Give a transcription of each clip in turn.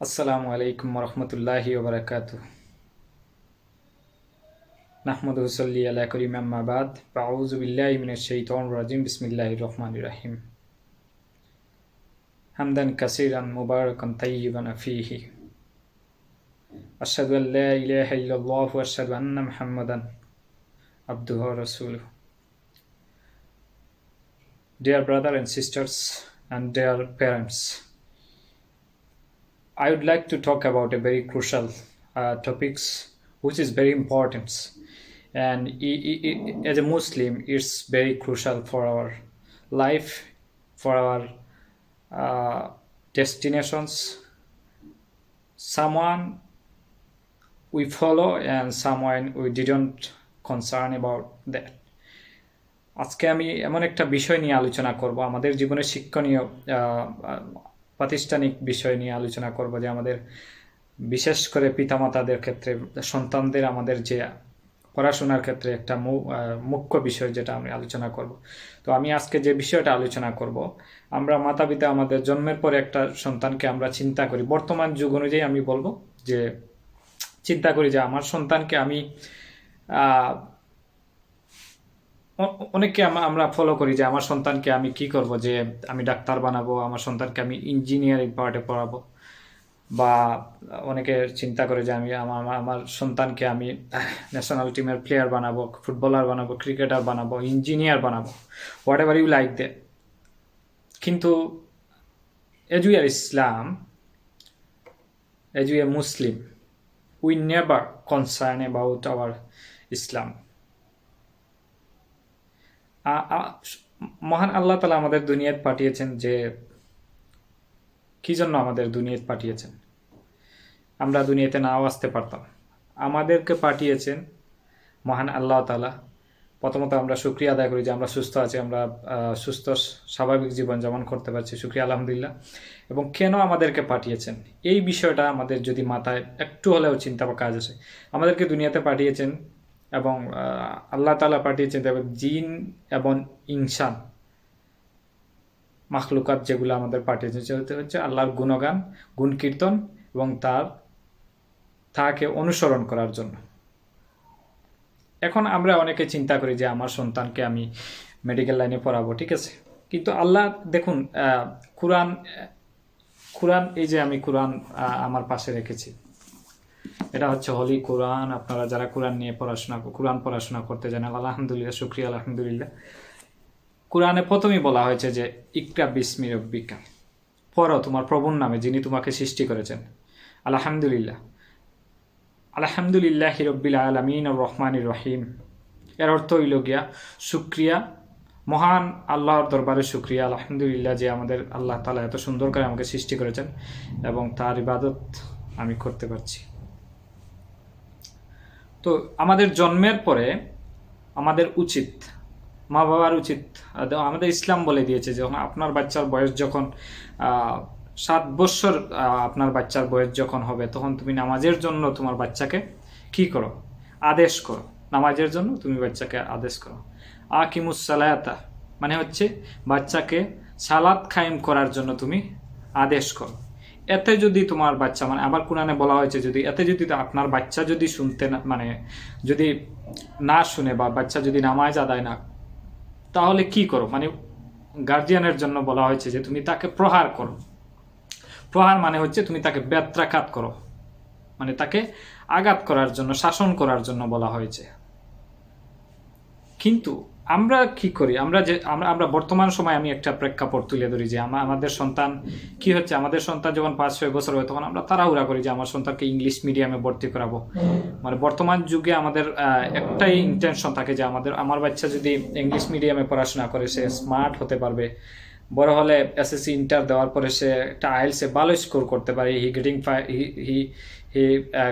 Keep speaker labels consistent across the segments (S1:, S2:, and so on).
S1: আসসালামু আলাইকুম রহমতুল্লাহি ওবরাকাতুহ। নাহমাদুহু সাল্লি আলা করিম আম্মা বাদ ফাউযু বিল্লাহি মিনাশ শাইতানির রাজিম বিসমিল্লাহির রহমানির রহিম। হামদান কাসীরান মুবারাকান তাইয়িবান ফীহি। আশহাদু আল্লা ইলাহা ইল্লাল্লাহু ওয়া আশহাদু আন্না মুহাম্মাদান আবদুহু ওয়া রাসূলুহু। Dear brother and sisters and dear parents, I would like to talk about a very crucial topics which is very important, and as a Muslim it's very crucial for our life, for our destinations. Someone we follow and someone we didn't concern about that. আজকে আমি এমন একটা বিষয় নিয়ে আলোচনা করব, আমাদের জীবনের শিক্ষণীয় প্রাতিষ্ঠানিক বিষয় নিয়ে আলোচনা করব, যে আমাদের বিশেষ করে পিতামাতাদের ক্ষেত্রে সন্তানদের আমাদের যে পড়াশোনার ক্ষেত্রে একটা মুখ্য বিষয় যেটা আমি আলোচনা করব। তো আমি আজকে যে বিষয়টা আলোচনা করব, আমরা মাতা পিতা আমাদের জন্মের পরে একটা সন্তানকে আমরা চিন্তা করি, বর্তমান যুগ অনুযায়ী আমি বলবো যে চিন্তা করি যে আমার সন্তানকে আমি অনেককে আমরা ফলো করি যে আমার সন্তানকে আমি কি করব, যে আমি ডাক্তার বানাবো, আমার সন্তানকে আমি ইঞ্জিনিয়ারিং পার্টে পড়াবো, বা অনেকে চিন্তা করে যে আমি আমার সন্তানকে আমি ন্যাশনাল টিমের প্লেয়ার বানাবো, ফুটবলার বানাবো, ক্রিকেটার বানাবো, ইঞ্জিনিয়ার বানাবো, whatever you like that. কিন্তু as we are Islam, as we are Muslim, we never concern about our Islam. মহান আল্লাহ তাআলা আমাদের দুনিয়াতে পাঠিয়েছেন, যে কি জন্য আমাদের দুনিয়াতে পাঠিয়েছেন? আমরা দুনিয়াতে নাও আসতে পারতাম, আমাদেরকে পাঠিয়েছেন মহান আল্লাহ তাআলা। প্রথমত আমরা শুকরিয়া আদায় করি যে আমরা সুস্থ আছি, আমরা সুস্থ স্বাভাবিক জীবনযাপন করতে পারছি, শুকরিয়া আলহামদুলিল্লাহ। এবং কেন আমাদেরকে পাঠিয়েছেন এই বিষয়টা আমাদের যদি মাথায় একটু হলেও চিন্তা বা কাজ আসে। আমাদেরকে দুনিয়াতে পাঠিয়েছেন এবং আল্লাহ তাআলা পাঠিয়েছেন জিন এবং ইনসান মাখলুকাত যেগুলো আমাদের পাঠিয়েছেন, সেটা হচ্ছে আল্লাহর গুণগান, গুণ কীর্তন এবং তাকে অনুসরণ করার জন্য। এখন আমরা অনেকে চিন্তা করি যে আমার সন্তানকে আমি মেডিকেল লাইনে পড়াবো, ঠিক আছে, কিন্তু আল্লাহ দেখুন কোরআন এই যে আমি কোরআন আমার পাশে রেখেছি, এটা হচ্ছে হলি কোরআন। আপনারা যারা কোরআন নিয়ে কোরআন পড়াশোনা করতে জানেন, আলহামদুলিল্লাহ, শুকরিয়া আলহামদুলিল্লাহ। কোরআনে প্রথমেই বলা হয়েছে যে ইকরা বিসমি রব্বিকা, পড়ো তোমার প্রভুর নামে যিনি তোমাকে সৃষ্টি করেছেন। আলহামদুলিল্লাহ, আলহামদুলিল্লাহি রব্বিল আলামিন আর রহমানির রহিম। এর অর্থ হইল গিয়া শুকরিয়া, মহান আল্লাহর দরবারে শুকরিয়া, আলহামদুলিল্লাহ, যে আমাদের আল্লাহ তাআলা এত সুন্দর করে আমাকে সৃষ্টি করেছেন এবং তার ইবাদত আমি করতে পারছি। তো আমাদের জন্মের পরে আমাদের উচিত, মা বাবার উচিত, আমাদের ইসলাম বলে দিয়েছে যে আপনার বাচ্চার বয়স যখন 7 বছর, আপনার বাচ্চার বয়স যখন হবে, তখন তুমি নামাজের জন্য তোমার বাচ্চাকে কি করো? আদেশ করো। নামাজের জন্য তুমি বাচ্চাকে আদেশ করো। আকিমুস সালাতা মানে হচ্ছে বাচ্চাকে সালাত কায়েম করার জন্য তুমি আদেশ করো। এতে যদি তোমার বাচ্চা, মানে আবার কোরআনে বলা হয়েছে, যদি আপনার বাচ্চা যদি যদি না শুনে বা বাচ্চা যদি নামাজ আদায় না, তাহলে কি করো? মানে গার্জিয়ানের জন্য বলা হয়েছে যে তুমি তাকে প্রহার করো। প্রহার মানে হচ্ছে তুমি তাকে বেত্রাঘাত করো, মানে তাকে আঘাত করার জন্য, শাসন করার জন্য বলা হয়েছে। কিন্তু আমরা কি করি? আমরা বর্তমান সময় আমি একটা প্রেক্ষাপট তুলে ধরি যে আমাদের সন্তান কি হচ্ছে, আমাদের সন্তান যখন 5-6 বছর হয়, তখন আমরা তাড়াহুড়া করি যে আমার সন্তানকে ইংলিশ মিডিয়ামে ভর্তি করাবো। মানে বর্তমান যুগে আমাদের একটাই ইন্টেনশন থাকে যে আমার বাচ্চা যদি ইংলিশ মিডিয়ামে পড়াশোনা করে, সে স্মার্ট হতে পারবে, বড় হলে এসএসসি ইন্টার দেওয়ার পরে সে একটা আইএলসে ভালো স্কোর করতে পারে, he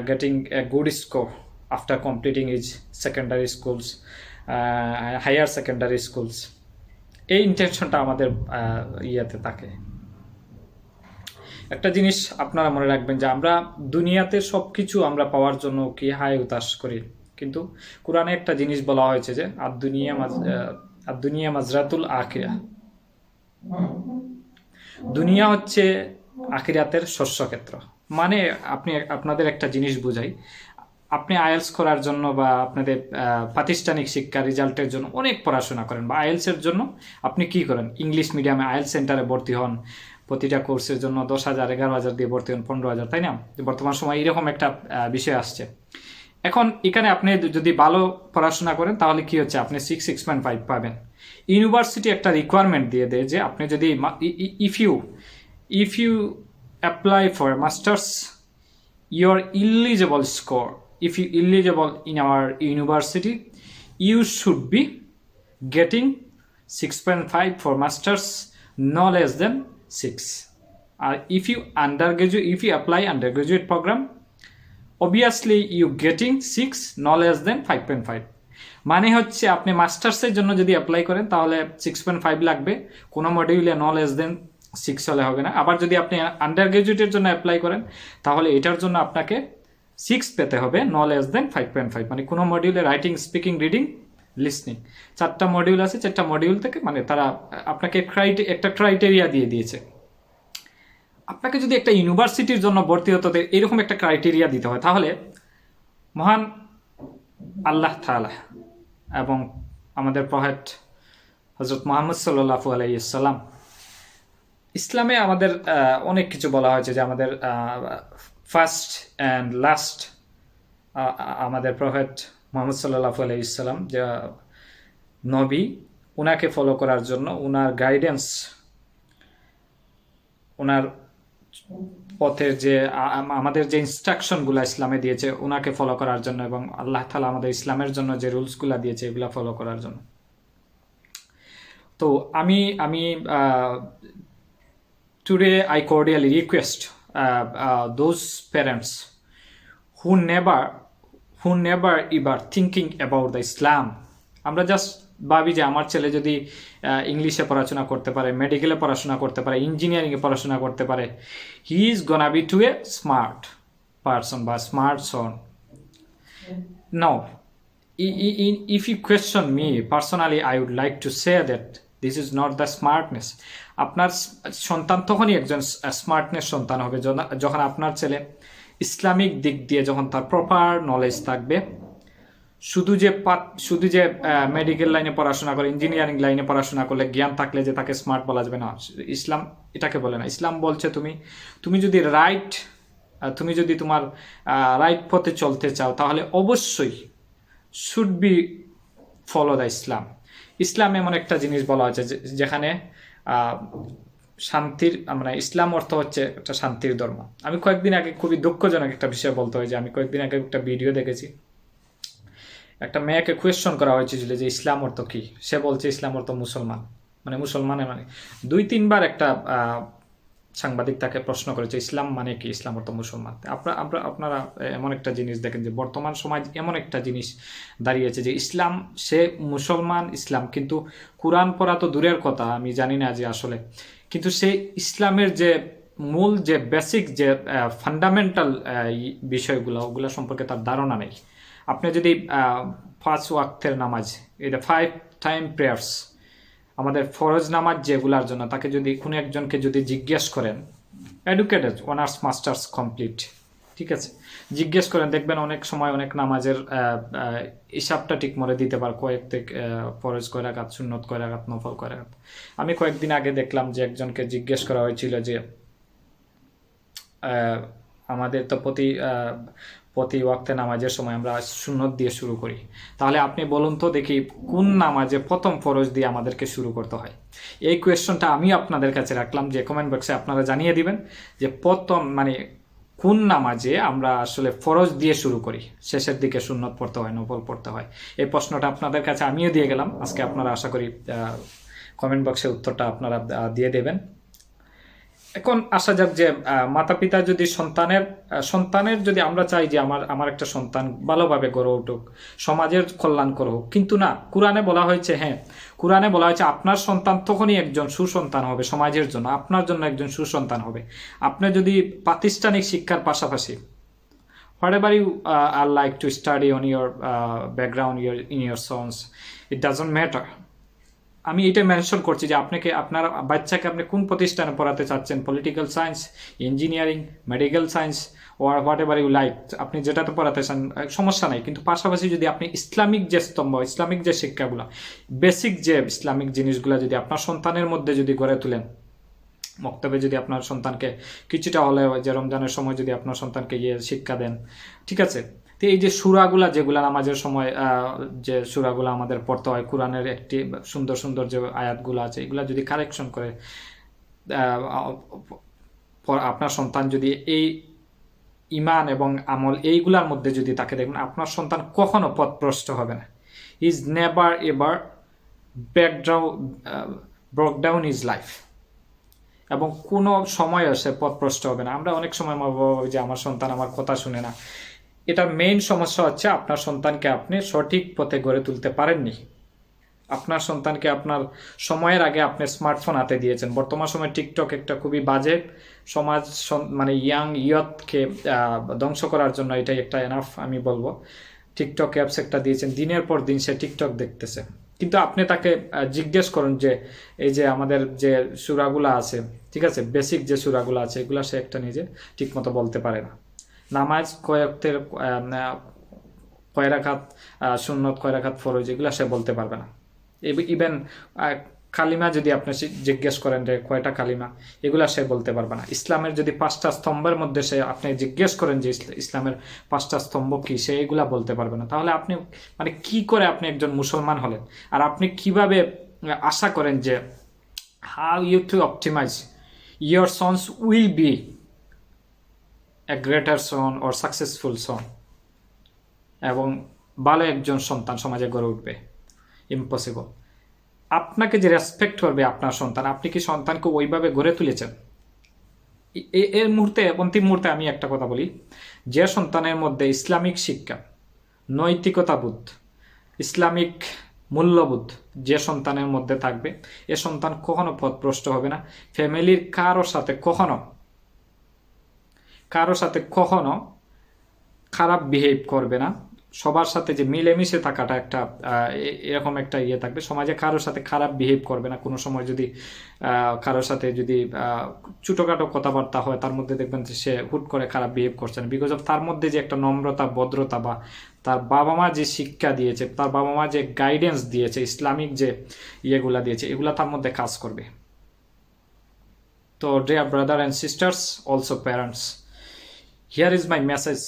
S1: getting a good score after completing his secondary schools, higher secondary schools. এই ইন্টেনশনটা আমাদের ইয়েতে থাকে। একটা জিনিস আপনারা মনে রাখবেন যে আমরা দুনিয়াতে সব কিছু আমরা পাওয়ার জন্য কি হায় উতাস করি, কিন্তু কোরআনে একটা জিনিস বলা হয়েছে যে আর দুনিয়া মাজরাতুল আখিরা। দুনিয়া হচ্ছে আখিরাতের শস্যক্ষেত্র। মানে আপনি আপনাদের একটা জিনিস বুঝাই, আপনি আইএলস করার জন্য বা আপনাদের প্রাতিষ্ঠানিক শিক্ষা রেজাল্টের জন্য অনেক পড়াশোনা করেন, বা আইএলসের জন্য আপনি কি করেন, ইংলিশ মিডিয়ামে আইএলস সেন্টারে ভর্তি হন, প্রতিটা কোর্সের জন্য 10,000 11,000 দিয়ে ভর্তি হন, 15,000, তাই না? বর্তমান সময় এরকম একটা বিষয় আসছে। এখন এখানে আপনি যদি ভালো পড়াশোনা করেন তাহলে কি হচ্ছে, আপনি 6.5 পাবেন। ইউনিভার্সিটি একটা রিকোয়ারমেন্ট দিয়ে দেয় যে আপনি যদি if you apply for masters, your eligible score, if you eligible in our university, you should be getting 6.5 for masters, no less than 6. If you apply undergraduate program, obviously you getting 6, no less than 5.5. মানে হচ্ছে আপনি মাস্টার্সের জন্য যদি apply করেন তাহলে 6.5 লাগবে, কোনো মডিউলে no less than 6 হলে হবে না। আবার যদি আপনি আন্ডার গ্রাজুয়েটের জন্য অ্যাপ্লাই করেন তাহলে এটার জন্য আপনাকে 6 পেতে হবে, no less than 5.5। মানে কোনো মডিউলে রাইটিং, স্পিকিং, রিডিং, লিসনিং 4টা মডিউল আছে, 4টা মডিউল থেকে মানে তারা আপনাকে একটা ক্রাইটেরিয়া দিয়ে দিয়েছে। আপনাকে যদি একটা ইউনিভার্সিটির জন্য ভর্তি হতে এরকম একটা ক্রাইটেরিয়া দিতে হয়, তাহলে মহান আল্লাহ তাআলা এবং আমাদের প্রফেট হযরত মুহাম্মদ সাল্লাল্লাহু আলাইহি ওয়াসাল্লাম, ইসলামে আমাদের অনেক কিছু বলা হয়েছে যে আমাদের ফার্স্ট অ্যান্ড লাস্ট আমাদের প্রফেট মুহাম্মদ সাল্লাল্লাহু আলাইহি ওয়াসাল্লাম যে নবী, উনাকে ফলো করার জন্য, উনার গাইডেন্স, উনার পথের যে আমাদের যে ইনস্ট্রাকশনগুলো ইসলামে দিয়েছে উনাকে ফলো করার জন্য, এবং আল্লাহ তাআলা আমাদের ইসলামের জন্য যে রুলসগুলো দিয়েছে এগুলো ফলো করার জন্য। তো আমি today I cordially request those parents who never ever thinking about the Islam. আমরা জাস্ট ভাবি যে আমার ছেলে যদি ইংলিশে পড়াশোনা করতে পারে, মেডিকেলে পড়াশোনা করতে পারে, ইঞ্জিনিয়ারিংয়ে পড়াশোনা করতে পারে, he is gonna be to a smart person বা smart son. No, if you question me personally, I would like to say that this is not the smartness. আপনার সন্তান তখনই একজন স্মার্টনেস সন্তান হবে যখন আপনার ছেলে ইসলামিক দিক দিয়ে যখন তার প্রপার নলেজ থাকবে। শুধু যে মেডিকেল লাইনে পড়াশোনা করে, ইঞ্জিনিয়ারিং লাইনে পড়াশোনা করলে, জ্ঞান থাকলে যে তাকে স্মার্ট বলা যাবে না, ইসলাম এটাকে বলে না। ইসলাম বলছে তুমি যদি তোমার রাইট পথে চলতে চাও তাহলে অবশ্যই শুড বি ফলো দ্য ইসলাম। ইসলাম এমন একটা জিনিস বলা হচ্ছে যেখানে শান্তির, মানে ইসলাম অর্থ হচ্ছে একটা শান্তির ধর্ম। আমি কয়েকদিন আগে, খুবই দুঃখজনক একটা বিষয় বলতে হয় যে আমি কয়েকদিন আগে একটা ভিডিও দেখেছি, একটা মেয়েকে কোয়েশ্চন করা হয়েছিল যে ইসলাম অর্থ কি। সে বলছে ইসলাম অর্থ মুসলমান। মানে 2-3 বার একটা সাংবাদিক তাকে প্রশ্ন করেছে ইসলাম মানে কি, ইসলাম অর্থ মুসলমান। আপনারা এমন একটা জিনিস দেখেন যে বর্তমান সমাজ এমন একটা জিনিস দাঁড়িয়েছে যে ইসলাম, সে মুসলমান ইসলাম, কিন্তু কোরআন পড়া তো দূরের কথা, আমি জানি না যে আসলে, কিন্তু সে ইসলামের যে মূল যে বেসিক যে ফান্ডামেন্টাল বিষয়গুলো ওগুলো সম্পর্কে তার ধারণা নেই। আপনি যদি 5 ওয়াক্তের নামাজ, এটা 5 টাইম প্রেয়ার্স, আমাদের ফরজ নামাজ যেগুলার জন্য, তাকে যদি কোনো একজনকে যদি জিজ্ঞেস করেন, এডুকেটেড, অনার্স মাস্টার্স কমপ্লিট, ঠিক আছে, জিজ্ঞেস করেন, দেখবেন অনেক সময় অনেক নামাজের হিসাবটা ঠিক মনে দিতে পার, ফরজ কয় রাকাত, সুন্নত কয় রাকাত, নফল কয় রাকাত। আমি কয়েকদিন আগে দেখলাম যে একজনকে জিজ্ঞেস করা হয়েছিল যে আমাদের তো প্রতি ওয়াক্তে নামাজের সময় আমরা সুন্নত দিয়ে শুরু করি, তাহলে আপনি বলুন তো দেখি কোন নামাজে প্রথম ফরজ দিয়ে আমাদেরকে শুরু করতে হয়। এই কোয়েশ্চনটা আমি আপনাদের কাছে রাখলাম যে কমেন্ট বক্সে আপনারা জানিয়ে দিবেন যে প্রথম মানে কোন নামাজে আমরা আসলে ফরজ দিয়ে শুরু করি, শেষের দিকে সুন্নত পড়তে হয়, নফল পড়তে হয়। এই প্রশ্নটা আপনাদের কাছে আমিও দিয়ে গেলাম আজকে। আপনারা আশা করি কমেন্ট বক্সে উত্তরটা আপনারা দিয়ে দেবেন। এখন আসা যাক যে মাতা পিতা যদি সন্তানের যদি আমরা চাই যে আমার একটা সন্তান ভালোভাবে গড়ে উঠুক, সমাজের কল্যাণ করুক, কিন্তু না, কোরআনে বলা হয়েছে, কোরআনে বলা হয়েছে আপনার সন্তান তখনই একজন সুসন্তান হবে সমাজের জন্য, আপনার জন্য একজন সুসন্তান হবে। আপনি যদি প্রাতিষ্ঠানিক শিক্ষার পাশাপাশি whatever you are like to study on your background, in your sons, it doesn't matter. আমি এটা মেনশন করছি যে আপনাকে আপনার বাচ্চাকে আপনি কোন প্রতিষ্ঠানে পড়াতে চাচ্ছেন, political science, engineering, medical science, or whatever you like, আপনি যেটাতে পড়াতে চান সমস্যা নাই, কিন্তু পাশাপাশি যদি আপনি ইসলামিক যে স্তম্ভ, ইসলামিক যে শিক্ষাগুলো, বেসিক যে ইসলামিক জিনিসগুলো যদি আপনার সন্তানের মধ্যে যদি গড়ে তুলেন, মক্তবে যদি আপনার সন্তানকে কিছুটা হলেও যে রমজানের সময় যদি আপনার সন্তানকে গিয়ে শিক্ষা দেন, ঠিক আছে। তো এই যে সূরাগুলা যেগুলা নামাজের সময় যে সূরাগুলা আমাদের পড়তে হয়, কোরআনের একটি সুন্দর সুন্দর যে আয়াতগুলো আছে, এগুলা যদি কারেকশন করে আপনার সন্তান যদি এই ইমান এবং আমল এইগুলার মধ্যে যদি তাকে দেখবেন, আপনার সন্তান কখনো পথভ্রষ্ট হবে না। Is never ever Brock down is life, এবং কোনো সময়ও সে পথভ্রষ্ট হবে না। আমরা অনেক সময় মা বাবা যে আমার সন্তান আমার কথা শুনে না, এটার মেইন সমস্যা হচ্ছে আপনার সন্তানকে আপনি সঠিক পথে গড়ে তুলতে পারেননি। আপনার সন্তানকে আপনার সময়ের আগে আপনি স্মার্টফোন হাতে দিয়েছেন। বর্তমান সময় টিকটক একটা খুবই বাজে সমাজ, মানে ইয়থকে ধ্বংস করার জন্য এটাই একটা এনাফ আমি বলবো। টিকটক অ্যাপস একটা দিয়েছেন, দিনের পর দিন সে টিকটক দেখতেছে, কিন্তু আপনি তাকে জিজ্ঞেস করুন যে এই যে আমাদের যে সূরাগুলো আছে, ঠিক আছে, বেসিক যে সূরাগুলো আছে, এগুলা সে একটা নিজে ঠিকমতো বলতে পারে না। নামাজ কয়েকটের কয় রাকাত সুন্নত, কয় রাকাত ফরজ, এগুলা সে বলতে পারবে না। ইভেন কালিমা যদি আপনি জিজ্ঞেস করেন যে কয়টা কালিমা, এগুলা সে বলতে পারবে না। ইসলামের যদি 5টা স্তম্ভের মধ্যে সে আপনি জিজ্ঞেস করেন যে ইসলামের 5টা স্তম্ভ কি, সে এগুলা বলতে পারবে না। তাহলে আপনি মানে কি করে আপনি একজন মুসলমান হলেন? আর আপনি কিভাবে আশা করেন যে how you to optimise your sons will be a greater son or successful son, এবং ভালো একজন সন্তান সমাজে গড়ে উঠবে? ইম্পসিবল। আপনাকে যে রেসপেক্ট করবে আপনার সন্তান, আপনি কি সন্তানকে ওইভাবে গড়ে তুলেছেন? এর মুহূর্তে, অন্তিম মুহূর্তে আমি একটা কথা বলি, যে সন্তানের মধ্যে ইসলামিক শিক্ষা, নৈতিকতাবোধ, ইসলামিক মূল্যবোধ যে সন্তানের মধ্যে থাকবে, এ সন্তান কখনো পথভ্রষ্ট হবে না। ফ্যামিলির কারো সাথে কখনো খারাপ বিহেভ করবে না। সবার সাথে যে মিলেমিশে থাকাটা একটা এরকম একটা ইয়ে থাকবে। সমাজে কারোর সাথে খারাপ বিহেভ করবে না। কোনো সময় যদি কারোর সাথে যদি ছোটোখাটো কথাবার্তা হয়, তার মধ্যে দেখবেন যে সে হুট করে খারাপ বিহেভ করছে না, বিকজ অফ তার মধ্যে যে একটা নম্রতা, ভদ্রতা, বা তার বাবা মা যে শিক্ষা দিয়েছে, তার বাবা মা যে গাইডেন্স দিয়েছে, ইসলামিক যে ইয়েগুলা দিয়েছে, এগুলা তার মধ্যে কাজ করবে। তো dear brother and sisters, also parents, here is my message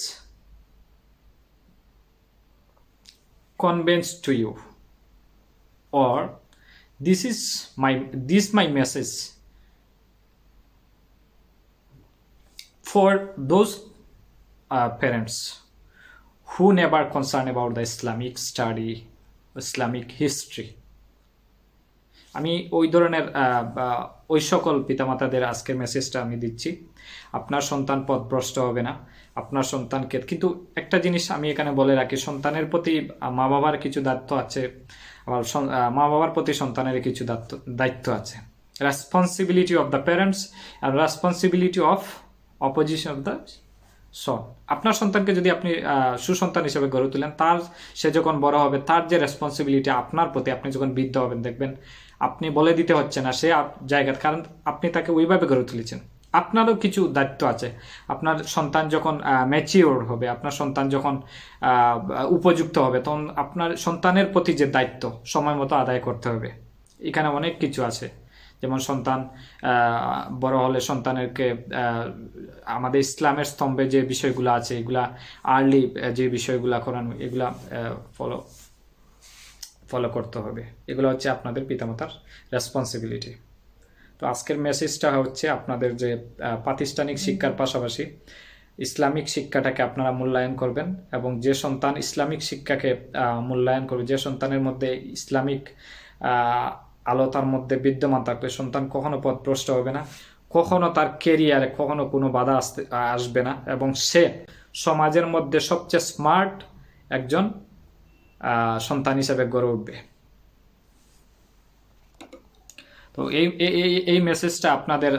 S1: conveys to you, or this my message for those parents who never concerned about the Islamic study, Islamic history. আমি ওই ধরনের ওই সকল পিতামাতাদের আজকের মেসেজটা আমি দিচ্ছি। আপনার সন্তান পথভ্রষ্ট হবে না। আপনার সন্তানকে, কিন্তু একটা জিনিস আমি এখানে বলে রাখি, সন্তানের প্রতি মা বাবার কিছু দায়িত্ব আছে, আবার মা বাবার প্রতি সন্তানের কিছু দায়িত্ব আছে। রেসপন্সিবিলিটি অফ দ্য প্যারেন্টস আর responsibility of opposition of the son. আপনার সন্তানকে যদি আপনি সুসন্তান হিসেবে গড়ে তুলেন, সে যখন বড় হবে, তার যে রেসপন্সিবিলিটি আপনার প্রতি, আপনি যখন বৃদ্ধ হবেন, দেখবেন আপনি বলে দিতে হচ্ছে না সে জায়গা, কারণ আপনি তাকে ওইভাবে গড়ে তুলেছেন। আপনারও কিছু দায়িত্ব আছে। আপনার সন্তান যখন ম্যাচিওর হবে, আপনার সন্তান যখন উপযুক্ত হবে, তখন আপনার সন্তানের প্রতি যে দায়িত্ব সময় মতো আদায় করতে হবে। এখানে অনেক কিছু আছে, যেমন সন্তান বড় হলে সন্তানেরকে আমাদের ইসলামের স্তম্ভে যে বিষয়গুলো আছে, এগুলা আর্লি যে বিষয়গুলো করানো, এগুলা ফলো করতে হবে। এগুলো হচ্ছে আপনাদের পিতামাতার রেসপন্সিবিলিটি। তো আজকের মেসেজটা হচ্ছে আপনাদের যে প্রাতিষ্ঠানিক শিক্ষার পাশাপাশি ইসলামিক শিক্ষাটাকে আপনারা মূল্যায়ন করবেন, এবং যে সন্তান ইসলামিক শিক্ষাকে মূল্যায়ন করবে, যে সন্তানের মধ্যে ইসলামিক আলো তার মধ্যে বিদ্যমান থাকবে, সন্তান কখনো পথভ্রষ্ট হবে না, কখনো তার কেরিয়ারে কখনো কোনো বাধা আসবে না, এবং সে সমাজের মধ্যে সবচেয়ে স্মার্ট একজন সন্তান হিসেবে গড়ে উঠবে। তো এই মেসেজটা আপনাদের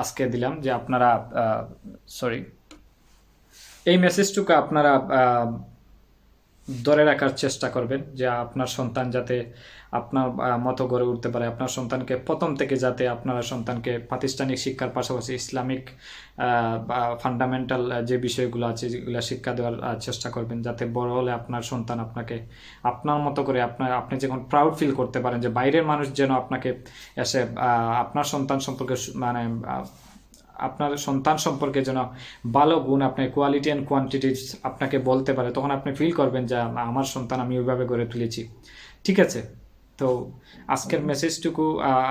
S1: আজকে দিলাম, যে আপনারা এই মেসেজটুকু আপনারা ধরে রাখার চেষ্টা করবেন, যে আপনার সন্তান যাতে আপনার মতো গড়ে উঠতে পারে। আপনার সন্তানকে প্রথম থেকে যাতে আপনারা সন্তানকে প্রাতিষ্ঠানিক শিক্ষার পাশাপাশি ইসলামিক বা ফান্ডামেন্টাল যে বিষয়গুলো আছে যেগুলো শিক্ষা দেওয়ার চেষ্টা করবেন, যাতে বড় হলে আপনার সন্তান আপনাকে আপনার মতো করে আপনি যখন প্রাউড ফিল করতে পারেন, যে বাইরের মানুষ যেন আপনাকে এসে আপনার সন্তান সম্পর্কে মানে আপনার সন্তান সম্পর্কে যেন ভালো গুণ, আপনার কোয়ালিটি অ্যান্ড কোয়ান্টিটি আপনাকে বলতে পারে, তখন আপনি ফিল করবেন যে আমার সন্তান আমি ওইভাবে গড়ে তুলেছি। ঠিক আছে, তো আজকের মেসেজটুকু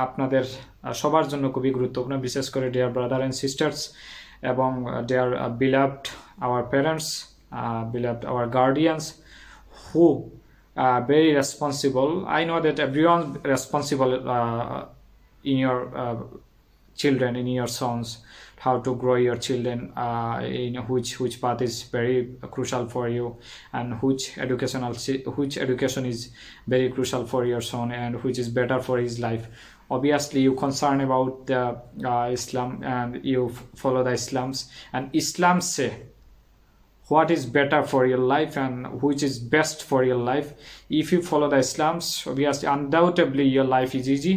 S1: আপনাদের সবার জন্য খুবই গুরুত্বপূর্ণ, বিশেষ করে ডিয়ার ব্রাদার অ্যান্ড সিস্টার্স এবং deer beloved our parents, beloved our guardians who very responsible. I know that everyone responsible in your children, in your sons, how to grow your children, in which path is very crucial for you, and which education is very crucial for your son, and which is better for his life. Obviously you concern about the Islam, and you follow the Islams, and Islam say what is better for your life and which is best for your life. If you follow the Islams, obviously undoubtedly your life is easy,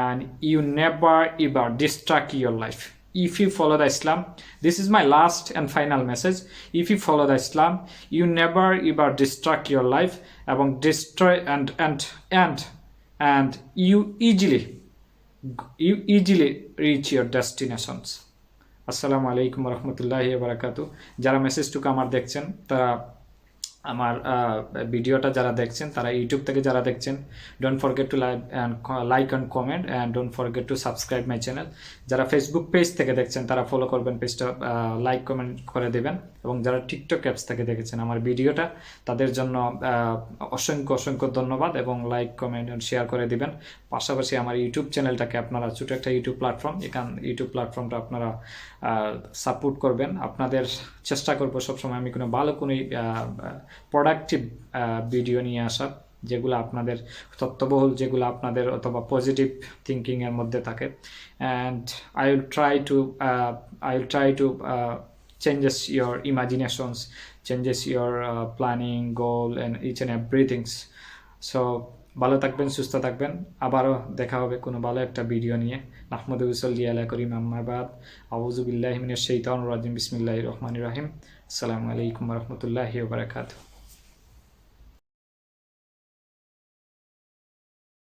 S1: and you never ever distract your life. If you follow the Islam, this is my last and final message. If you follow the Islam, you never ever distract your life এবং destroy and you easily reach your destinations. আসসালামু আলাইকুম রহমতুল্লাহি বারাকাতু। যারা মেসেজটুকু আমার দেখছেন, তারা আমার ভিডিওটা যারা দেখছেন, তারা ইউটিউব থেকে যারা দেখছেন, don't forget to like and comment, and don't forget to subscribe my channel. যারা ফেসবুক পেজ থেকে দেখছেন, তারা ফলো করবেন, পেজটা লাইক কমেন্ট করে দেবেন। এবং যারা টিকটক অ্যাপস থেকে দেখেছেন আমার ভিডিওটা, তাদের জন্য অসংখ্য ধন্যবাদ, এবং লাইক কমেন্ট অ্যান্ড শেয়ার করে দিবেন। পাশাপাশি আমার ইউটিউব চ্যানেলটাকে আপনারা, ছোটো একটা ইউটিউব প্ল্যাটফর্ম, ইউটিউব প্ল্যাটফর্মটা আপনারা সাপোর্ট করবেন। আপনাদের চেষ্টা করবো সবসময় আমি কোনো প্রোডাক্টিভ ভিডিও নিয়ে আসার, যেগুলো আপনাদের তথ্যবহুল, যেগুলো আপনাদের অথবা পজিটিভ থিঙ্কিংয়ের মধ্যে থাকে। And I will try to changes your imaginations, changes your planning, goal and each and everything. So ভালো থাকবেন, সুস্থ থাকবেন, আবারও দেখা হবে কোনো ভালো একটা ভিডিও নিয়ে। নাহমাদুহু সাল্লি আলা করিম, আম্মা বাদ, আউযু বিল্লাহি মিনাশ শাইতানির রাজিম, বিসমিল্লাহির রহমানির রহিম। আসসালামু আলাইকুম ওয়া রাহমাতুল্লাহি ওয়া বারাকাতুহু।